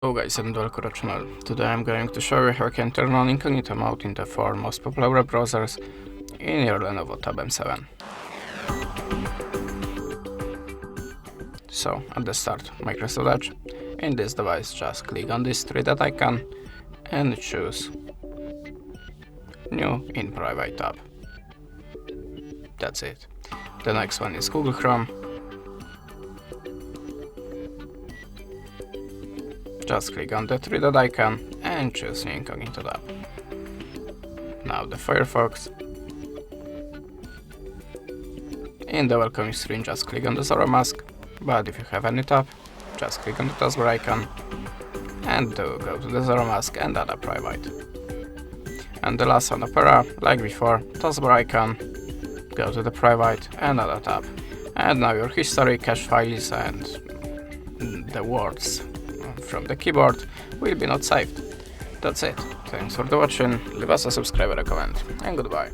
Hello guys, and welcome to the channel. Today I'm going to show you how you can turn on Incognito mode in the 4 most popular web browsers in your Lenovo Tab M7. So, at the start, Microsoft Edge. In this device, just click on this 3-dot icon and choose New in Private tab. That's it. The next one is Google Chrome. Just click on the 3-dot icon and choose New Incognito tab. Now the Firefox. In the welcome screen, just click on the Zero Mask, but if you have any tab, just click on the taskbar icon and go to the Zero Mask and add a private. And the last one, Opera, like before, taskbar icon, go to the private and add a tab. And now your history, cache files and the words from the keyboard will be not saved. That's it. Thanks for watching, leave us a subscribe and a comment, and goodbye.